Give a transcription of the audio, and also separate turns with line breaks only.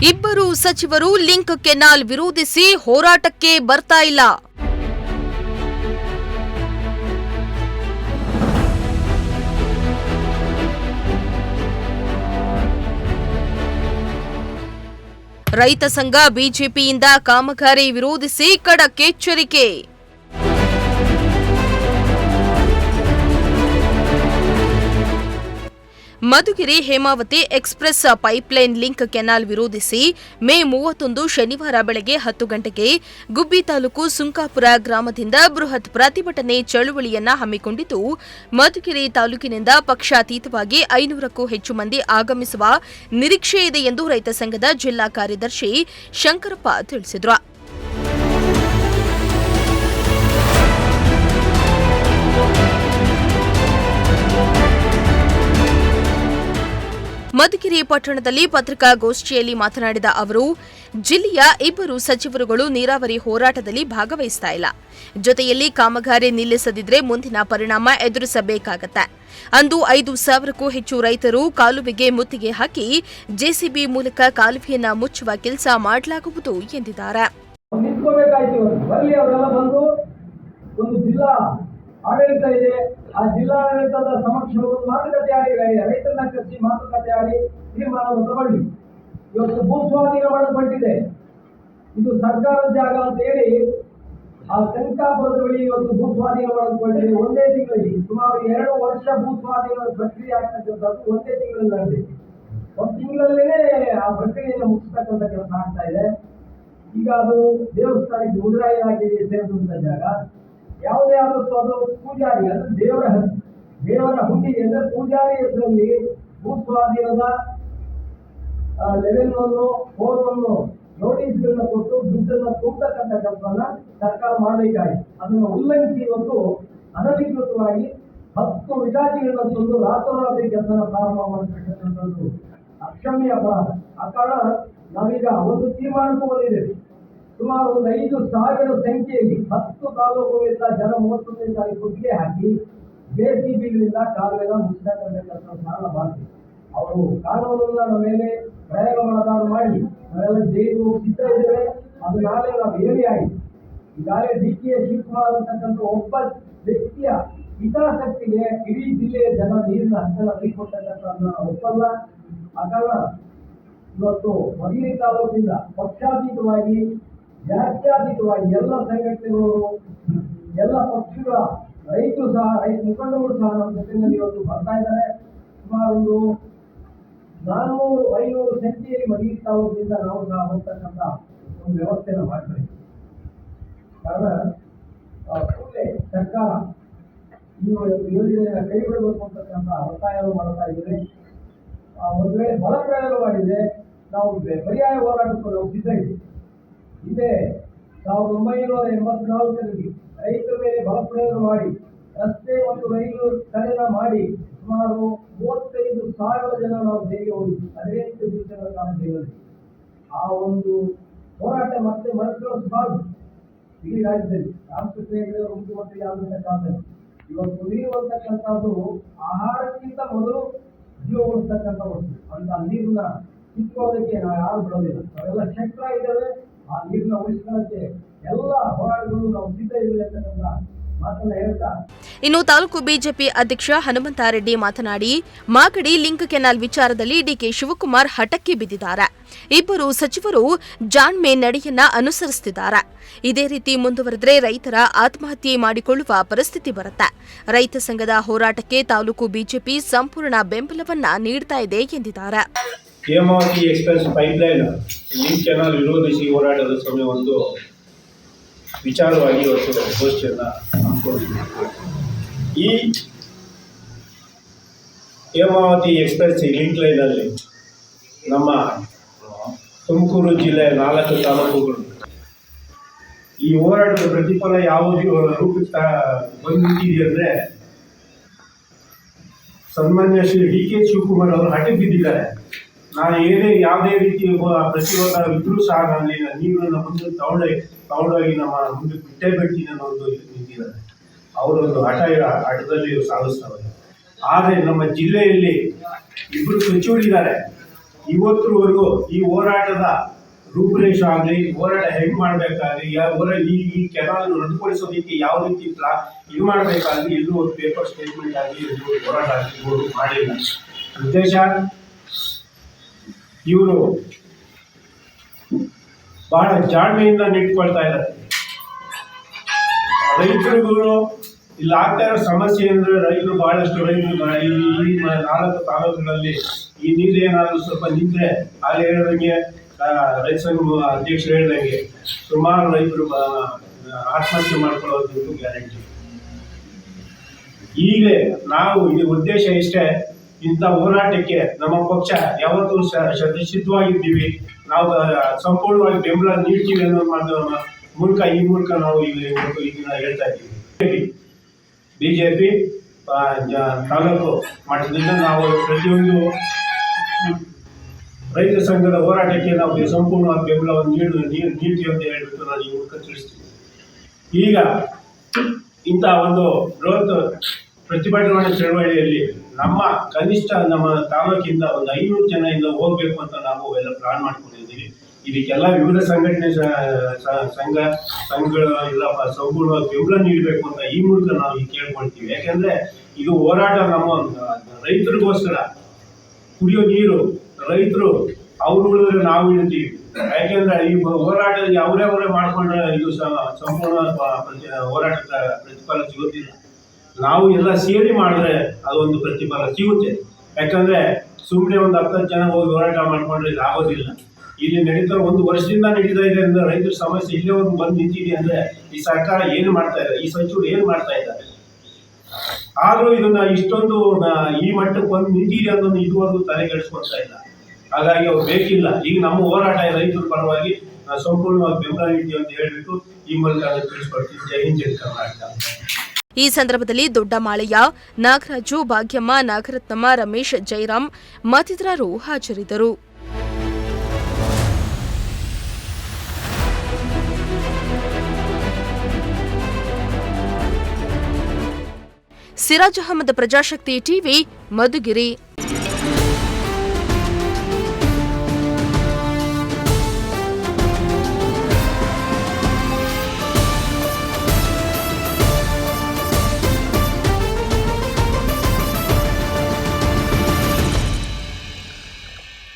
ಇಬ್ಬರು ಸಚಿವರು link canal ವಿರೋಧಿಸಿ ಹೋರಾಟಕ್ಕೆ ಬರ್ತಾ ಇಲ್ಲ. ರೈತ ಸಂಘ ಬಿಜೆಪಿಯಿಂದ ಕಾಮಗಾರಿ ವಿರೋಧಿಸಿ ಖಡಕ್ ಎಚ್ಚರಿಕೆ. Madhugiri Hemavathi express pipeline link canal ವಿರೋಧಿಸಿ ಮೇ 31 ಶನಿವಾರ ಬೆಳಗ್ಗೆ 10 ಗಂಟೆಗೆ ಗುಬ್ಬಿ ತಾಲೂಕು ಸುಂಕಾಪುರ ಗ್ರಾಮದಿಂದ ಬೃಹತ್ ಪ್ರತಿಭಟನೆ ಚಳುವಳಿಯನ್ನ ಹಮ್ಮಿಕೊಂಡಿದ್ದು, ಮಧುಗಿರಿ ತಾಲೂಕಿನಿಂದ ಪಕ್ಷಾತೀತವಾಗಿ 500ಕ್ಕೂ ಹೆಚ್ಚು ಮಂದಿ ಆಗಮಿಸುವ ನಿರೀಕ್ಷೆ ಇದೆ ಎಂದು ರೈತ ಸಂಘದ ಜಿಲ್ಲಾ ಕಾರ್ಯದರ್ಶಿ ಶಂಕರಪ್ಪ ತಿಳಿಸಿದರು. ಮಧುಗಿರಿ ಪಟ್ಟಣದಲ್ಲಿ ಪತ್ರಿಕಾಗೋಷ್ಠಿಯಲ್ಲಿ ಮಾತನಾಡಿದ ಅವರು, ಜಿಲ್ಲೆಯ ಇಬ್ಬರು ಸಚಿವರುಗಳು ನೀರಾವರಿ ಹೋರಾಟದಲ್ಲಿ ಭಾಗವಹಿಸ್ತಾ ಇಲ್ಲ. ಜೊತೆಯಲ್ಲಿ ಕಾಮಗಾರಿ ನಿಲ್ಲಿಸದಿದ್ರೆ ಮುಂದಿನ ಪರಿಣಾಮ ಎದುರಿಸಬೇಕಾಗತ್ತೆ. ಅಂದು 5,000ಕ್ಕೂ ಹೆಚ್ಚು ರೈತರು ಕಾಲುವೆಗೆ ಮುತ್ತಿಗೆ ಹಾಕಿ ಜೆಸಿಬಿ ಮೂಲಕ ಕಾಲುವೆಯನ್ನ ಮುಚ್ಚುವ ಕೆಲಸ ಮಾಡಲಾಗುವುದು ಎಂದಿದ್ದಾರೆ.
ಆಡಳಿತ ಇದೆ, ಆ ಜಿಲ್ಲಾಡಳಿತದ ಸಮಕ್ಷ ಮಾತುಕತೆ ಆಡಿ ರೈತರನ್ನ ಕರೆಸಿ ಮಾತುಕತೆ ಆಡಿ ತೀರ್ಮಾನವನ್ನು ತಗೊಳ್ಳಿ. ಇವತ್ತು ಭೂಸ್ವಾಧೀನ ಮಾಡಲ್ಪಟ್ಟಿದೆ, ಇದು ಸರ್ಕಾರದ ಜಾಗ ಅಂತ ಹೇಳಿ ಆ ಶಂಕಾಪುರದ ಬಳಿ ಇವತ್ತು ಭೂಸ್ವಾಧೀನ ಮಾಡಲ್ಪಟ್ಟಿದೆ. ಒಂದೇ ತಿಂಗಳಲ್ಲಿ ಸುಮಾರು 2 ವರ್ಷ ಭೂಸ್ವಾಧೀನದ ಪ್ರಕ್ರಿಯೆ ಆಗ್ತಕ್ಕಂಥದ್ದು ಒಂದೇ ತಿಂಗಳಲ್ಲಿ ನಡೆದಿದೆ. ಒಂದು ತಿಂಗಳಲ್ಲೇ ಆ ಪ್ರಕ್ರಿಯೆಯನ್ನು ಮುಗಿಸ್ತಕ್ಕಂಥ ಕೆಲಸ ಆಗ್ತಾ ಇದೆ. ಈಗ ಅದು ದೇವಸ್ಥಾನಕ್ಕೆ ಮುದ್ರಾ ಇಲಾಖೆಗೆ ಸೇರಿದಂತ ಜಾಗ. ಯಾವುದೇ ಆದಷ್ಟು ಅದು ಪೂಜಾರಿ ಅಂದ್ರೆ ದೇವರ ಹುಂಡಿ ಅಂದ್ರೆ ಪೂಜಾರಿ ಹೆಸರಲ್ಲಿ ಭೂಸ್ವಾಧೀನದ ಲೆವೆಲ್ 1, 4 ನೋಟಿಸ್ಗಳನ್ನ ಕೊಟ್ಟು ದುಡ್ಡನ್ನ ತುಂಬತಕ್ಕಂಥ ಕೆಲಸವನ್ನ ಸರ್ಕಾರ ಮಾಡಬೇಕಾಗಿದೆ. ಅದನ್ನು ಉಲ್ಲಂಘಿಸಿ ಇವತ್ತು ಅನಧಿಕೃತವಾಗಿ 10 ವಿಟಾಚಿಗಳನ್ನ ತಂದು ರಾತ್ರೋರಾತ್ರಿ ಕೆಲಸನ ಪ್ರಾರಂಭ ಮಾಡತಕ್ಕಂಥದ್ದು ಅಕ್ಷಮ್ಯ ಅಪರಾಧ. ಆ ಕಾರಣ ನಾವೀಗ ಒಂದು ತೀರ್ಮಾನಕ್ಕೂ ಬಂದಿದ್ದೇವೆ. ಸುಮಾರು 5,000 ಸಂಖ್ಯೆಯಲ್ಲಿ 10 ತಾಲೂಕುಗಳಿಂದ ಜನ 31ನೇ ತಾರೀಕು ಒಟ್ಟಿಗೆ ಹಾಕಿ ಜೆಸಿಬಿಗಳಿಂದ ಕಾಲುವೆನ ಮುಚ್ಚತಕ್ಕಂಥ ಕೆಲಸ ಪ್ರಾರಂಭ ಮಾಡ್ತೀವಿ. ಅವರು ಕಾನೂನನ್ನ ನಮ್ಮ ಮೇಲೆ ಪ್ರಯೋಗ ಮಾಡಬಾರದು ಮಾಡಿ ನಾವೆಲ್ಲ ಜೈಲು ಸಿದ್ಧ ಇದ್ದೇವೆ. ಅದು ನಾಳೆ ನಾವು ಹೇಳಿ ಆಗಿದೆ. ಈಗಾಗಲೇ DK ಶಿವಕುಮಾರ್ ಅಂತಕ್ಕಂಥ ಒಬ್ಬ ವ್ಯಕ್ತಿಯ ಹಿತಾಸಕ್ತಿಗೆ ಇಡೀ ಜಿಲ್ಲೆಯ ಜನ ನೀರಿನ ಹಕ್ಕನ್ನು ತೆಗೆದುಕೊಟ್ಟಕ್ಕಂಥ ಒಪ್ಪಲ್ಲ. ಆ ಕಾರಣ ಇವತ್ತು ಮಧುಗಿರಿ ತಾಲೂಕಿನಿಂದ ಪಕ್ಷಾತೀತವಾಗಿ ಜಾತ್ಯಾತೀತವಾಗಿ ಎಲ್ಲ ಸಂಘಟನೆಗಳು, ಎಲ್ಲ ಪಕ್ಷಗಳ ರೈತರು ಸಹ, ರೈತ ಮುಖಂಡರು ಸಹ ನಮ್ಮ ಜೊತೆಯಲ್ಲಿ ಇವತ್ತು ಬರ್ತಾ ಇದ್ದಾರೆ. ಸುಮಾರು 400-500 ಸಂಖ್ಯೆಯಲ್ಲಿ ಮಧುಗಿರಿ ತಾಲೂಕಿನಿಂದ ನಾವು ಸಹ ಬರ್ತಕ್ಕಂಥ ಒಂದು ವ್ಯವಸ್ಥೆಯನ್ನು ಮಾಡ್ತಾರೆ. ಕಾರಣ ಕೂಡಲೇ ಸರ್ಕಾರ ಈ ಯೋಜನೆಯನ್ನು ಕೈ ಬಿಡಬೇಕು ಅಂತಕ್ಕಂಥ ಒತ್ತಾಯವನ್ನು ಮಾಡ್ತಾ ಇದ್ದೇವೆ. ಒಂದು ವೇಳೆ ಬಲ ಪ್ರಯೋಗ ಮಾಡಿದ್ರೆ ನಾವು ಪರ್ಯಾಯ ಹೋರಾಟಕ್ಕೂ ನಾವು ಸಿದ್ಧ ಇದ್ದೀವಿ. ಹಿಂದೆ 1984ರಲ್ಲಿ ರೈತರ ಮೇಲೆ ಬಲಪ್ರಯೋಗ ಮಾಡಿ ರಸ್ತೆ ಮತ್ತು ರೈಲು ತಡೆನ ಮಾಡಿ ಸುಮಾರು 35,000 ಜನ ನಾವು ಜೈಲಿಗೆ ಹೋಗಿದ್ವಿ. 18 ದಿವಸಗಳ ಕಾಲ ಜೈಲಲ್ಲಿ. ಆ ಒಂದು ಹೋರಾಟ ಮತ್ತೆ ಮರುಕಳಿಸಬಾರದು. ಇಡೀ ರಾಜ್ಯದಲ್ಲಿ ರಾಮಕೃಷ್ಣ ಹೆಗಡೆ ಮುಖ್ಯಮಂತ್ರಿ ಆದಂತ ಕಾಲದಲ್ಲಿ ಇವತ್ತು ನೀರುವಂತಕ್ಕಂಥದ್ದು ಆಹಾರಕ್ಕಿಂತ ಮೊದಲು ಜೀವ ಉಳಿಸ್ತಕ್ಕಂಥ ವಸ್ತು. ಅಂತ ನೀರನ್ನ ಕಿತ್ಕೊಳ್ಳೋದಕ್ಕೆ ನಾವು ಯಾರು ಬಿಡೋದಿಲ್ಲ. ನಾವೆಲ್ಲ ಶಕ್ತ ಇದ್ದೇವೆ. ಆ ನೀರನ್ನ ಉಳಿಸ್ಕೊಳ್ಳೋಕ್ಕೆ ಎಲ್ಲ ಹೋರಾಟಗಳು ನಾವು ಸಿದ್ಧ ಇದ್ದೇವೆ ಅಂತಕ್ಕಂಥ ಮಾತನ್ನ ಹೇಳ್ತಾ,
ಇನ್ನು ತಾಲೂಕು ಬಿಜೆಪಿ ಅಧ್ಯಕ್ಷ ಹನುಮಂತಾರೆಡ್ಡಿ ಮಾತನಾಡಿ, ಮಾಗಡಿ ಲಿಂಕ್ ಕೆನಾಲ್ ವಿಚಾರದಲ್ಲಿ DK ಶಿವಕುಮಾರ್ ಹಠಕ್ಕೆ ಬಿದ್ದಿದ್ದಾರೆ. ಇಬ್ಬರು ಸಚಿವರು ಜಾಣ್ಮೆ ನಡೆಯನ್ನ ಅನುಸರಿಸುತ್ತಿದ್ದಾರೆ. ಇದೇ ರೀತಿ ಮುಂದುವರೆದರೆ ರೈತರ ಆತ್ಮಹತ್ಯೆ ಮಾಡಿಕೊಳ್ಳುವ ಪರಿಸ್ಥಿತಿ ಬರುತ್ತೆ. ರೈತ ಸಂಘದ ಹೋರಾಟಕ್ಕೆ ತಾಲೂಕು ಬಿಜೆಪಿ ಸಂಪೂರ್ಣ ಬೆಂಬಲವನ್ನ ನೀಡ್ತಾ ಇದೆ ಎಂದಿದ್ದಾರೆ.
Hemavathi express pipeline link canal ವಿರೋಧಿಸಿ ಹೋರಾಟದ ಸಮಯ ಒಂದು ವಿಚಾರವಾಗಿ ಇವತ್ತು ಗೋಷ್ಠಿಯನ್ನು ಹಮ್ಮಿಕೊಂಡಿದ್ದೇವೆ. ಈ ಹೇಮಾವತಿ ಎಕ್ಸ್‌ಪ್ರೆಸ್ ಲಿಂಕ್ ಲೈನಲ್ಲಿ ನಮ್ಮ ತುಮಕೂರು ಜಿಲ್ಲೆಯ 4 ತಾಲೂಕುಗಳು ಈ ಹೋರಾಟದ ಪ್ರತಿಫಲ ಯಾವ ರೂಪಕ್ಕೆ ಬಂದಿದೆ ಅಂದರೆ, ಸನ್ಮಾನ್ಯ ಶ್ರೀ DK ಶಿವಕುಮಾರ್ ಅವರು ಹಠಕ್ಕೆ ಬಿದ್ದಿದ್ದಾರೆ. ನಾನು ಯಾವುದೇ ರೀತಿಯ ಪ್ರತಿರೋಧ ಇದ್ರೂ ಸಹ ನಾನು ನೀರನ್ನು ಮುಂದೆ ತಗೊಂಡೋಗಿ ನಮ್ಮ ಮುಂದೆ ಬಿಟ್ಟೇ ಬಿಡ್ತೀನಿ ಅನ್ನೋ ಒಂದು ನಿಂತಿದ್ದಾರೆ. ಅವರೊಂದು ಹಠದಲ್ಲಿ ಸಾಗಿಸ್ತಾರೆ. ಆದರೆ ನಮ್ಮ ಜಿಲ್ಲೆಯಲ್ಲಿ ಇಬ್ಬರು ಸಚಿವರಿದ್ದಾರೆ. ಇವತ್ತರವರೆಗೂ ಈ ಹೋರಾಟದ ರೂಪುರೇಷೆ ಆಗಲಿ, ಹೋರಾಟ ಹೆಂಗ್ ಮಾಡ್ಬೇಕಾಗ್ಲಿ, ಈ ಕೆನಾಲ್ ರದ್ದುಪಡಿಸೋದಕ್ಕೆ ಯಾವ ರೀತಿ ಇದು ಮಾಡಬೇಕಾಗ್ಲಿ, ಎಲ್ಲೂ ಒಂದು ಪೇಪರ್ ಸ್ಟೇಟ್ಮೆಂಟ್ ಆಗಲಿ, ಎಲ್ಲೂ ಹೋರಾಟ ಆಗಲಿ ಇವರು ಮಾಡಿಲ್ಲ. ಉದ್ದೇಶ ಇವರು ಬಹಳ ಜಾಣ್ಮೆಯಿಂದ ನಿಂತ್ಕೊಳ್ತಾ ಇದ್ದಾರೆ. ರೈತರುಗಳು ಇಲ್ಲಿ ಆಗ್ತಾ ಇರೋ ಸಮಸ್ಯೆ ಅಂದ್ರೆ ರೈತರು ಬಹಳಷ್ಟು ರೈತರು ಈ 4 ತಾಲೂಕುಗಳಲ್ಲಿ ಈ ನೀರು ಏನಾದ್ರು ಸ್ವಲ್ಪ ನಿಂತ್ರೆ ಅಲ್ಲಿ ಹೇಳಿದಂಗೆ ರೈತ ಸಂಘ ಅಧ್ಯಕ್ಷರು ಹೇಳಿದಂಗೆ ಸುಮಾರು ರೈತರು ಆತ್ಮಹತ್ಯೆ ಮಾಡ್ಕೊಳ್ಳೋದು ಗ್ಯಾರಂಟಿ. ಈಗಲೇ ನಾವು ಈ ಉದ್ದೇಶ ಇಷ್ಟೇ, ಇಂಥ ಹೋರಾಟಕ್ಕೆ ನಮ್ಮ ಪಕ್ಷ ಯಾವತ್ತೂ ಸಿದ್ಧವಾಗಿದ್ದೀವಿ. ನಾವು ಸಂಪೂರ್ಣವಾಗಿ ಬೆಂಬಲ ನೀಡ್ತೀವಿ ಅನ್ನೋ ಈ ಮೂಲಕ ನಾವು ಇದನ್ನ ಹೇಳ್ತಾ ಇದ್ದೀವಿ. ಬಿಜೆಪಿ ತಾಲೂಕು ಮಟ್ಟದಿಂದ ನಾವು ಪ್ರತಿಯೊಂದು ರೈತ ಸಂಘದ ಹೋರಾಟಕ್ಕೆ ನಾವು ಸಂಪೂರ್ಣವಾಗಿ ಬೆಂಬಲವನ್ನು ನೀಡ್ತೀವಿ ಅಂತ ಹೇಳ್ಬಿಟ್ಟು ನಾನು ಈ ಮೂಲಕ ತಿಳಿಸ್ತೀನಿ. ಈಗ ಇಂಥ ಒಂದು ಬೃಹತ್ ಪ್ರತಿಭಟನಾ ಚಳವಳಿಯಲ್ಲಿ ನಮ್ಮ ಕನಿಷ್ಠ ನಮ್ಮ ತಾಲೂಕಿಂದ ಒಂದು 500 ಜನ ಹೋಗ್ಬೇಕು ಅಂತ ನಾವು ಎಲ್ಲ ಪ್ಲಾನ್ ಮಾಡ್ಕೊಂಡಿದ್ದೀವಿ. ಇದಕ್ಕೆಲ್ಲ ವಿವಿಧ ಸಂಘಟನೆ ಸಂಘಗಳು ಎಲ್ಲ ಸಂಪೂರ್ಣವಾಗಿ ಬೆಂಬಲ ನೀಡಬೇಕು ಅಂತ ಈ ಮೂಲಕ ನಾವು ಕೇಳ್ಕೊಳ್ತೀವಿ. ಯಾಕೆಂದ್ರೆ ಇದು ಹೋರಾಟ ನಮ್ಮ ರೈತರಿಗೋಸ್ಕರ. ಕುಡಿಯೋ ನೀರು ರೈತರು ಅವ್ರು ಉಳಿದ್ರೆ ನಾವು ಇಳ್ತೀವಿ. ಯಾಕೆಂದ್ರೆ ಈ ಹೋರಾಟದಲ್ಲಿ ಅವರೇ ಮಾಡ್ಕೊಂಡ್ರೆ ಇದು ಸಂಪೂರ್ಣ ಹೋರಾಟದ ಪ್ರತಿಫಲ ಸಿಗೋದಿಲ್ಲ. ನಾವು ಎಲ್ಲ ಸೇರಿ ಮಾಡಿದ್ರೆ ಅದೊಂದು ಪ್ರತಿಫಲ ಸಿಗುತ್ತೆ. ಯಾಕಂದ್ರೆ ಸುಮ್ಮನೆ ಒಂದು 10 ಜನ ಹೋಗಿ ಹೋರಾಟ ಮಾಡ್ಕೊಂಡ್ರೆ ಇದು ಆಗೋದಿಲ್ಲ. ಇಲ್ಲಿ ನಡೀತಾ 1 ವರ್ಷದಿಂದ ನಡೀತಾ ಇದೆ ಅಂದ್ರೆ ರೈತರ ಸಮಸ್ಯೆ ಇಲ್ಲೇ ಒಂದು ಬಂದು ನಿಂತಿದೆ ಅಂದ್ರೆ ಈ ಸರ್ಕಾರ ಏನು ಮಾಡ್ತಾ ಇದ್ದಾರೆ, ಈ ಸಚಿವರು ಏನು ಮಾಡ್ತಾ ಇದ್ದಾರೆ. ಆದ್ರೂ ಇದನ್ನ ಇಷ್ಟೊಂದು ಈ ಮಟ್ಟಕ್ಕೆ ಬಂದು ನಿಂತಿದೆ ಅನ್ನೋದು ಇದುವರೆಗೂ ತಲೆಗೆಡಿಸ್ಕೊಳ್ತಾ ಇಲ್ಲ. ಹಾಗಾಗಿ ಅವ್ರು ಬೇಕಿಲ್ಲ. ಈಗ ನಮ್ಮ ಹೋರಾಟ ರೈತರ ಪರವಾಗಿ ಸಂಪೂರ್ಣವಾಗಿ ಬೆಂಬಲ ನೀಡ್ತೀವಿ ಅಂತ ಹೇಳ್ಬಿಟ್ಟು ಈ ಮೂಲಕ ತಿಳಿಸ್ಕೊಡ್ತೀವಿ. ಜೈ ಹಿಂದ್, ಜೈ ಕರ್ನಾಟಕ.
ಈ ಸಂದರ್ಭದಲ್ಲಿ ದೊಡ್ಡ ಮಾಳಯ್ಯ, ನಾಗರಾಜು, ಭಾಗ್ಯಮ್ಮ, ನಾಗರತ್ನಮ್ಮ, ರಮೇಶ್, ಜಯರಾಮ್ ಮತ್ತಿತರರು ಹಾಜರಿದ್ದರು. ಸಿರಾಜ್ ಅಹಮದ್, ಪ್ರಜಾಶಕ್ತಿ ಟಿವಿ, ಮಧುಗಿರಿ.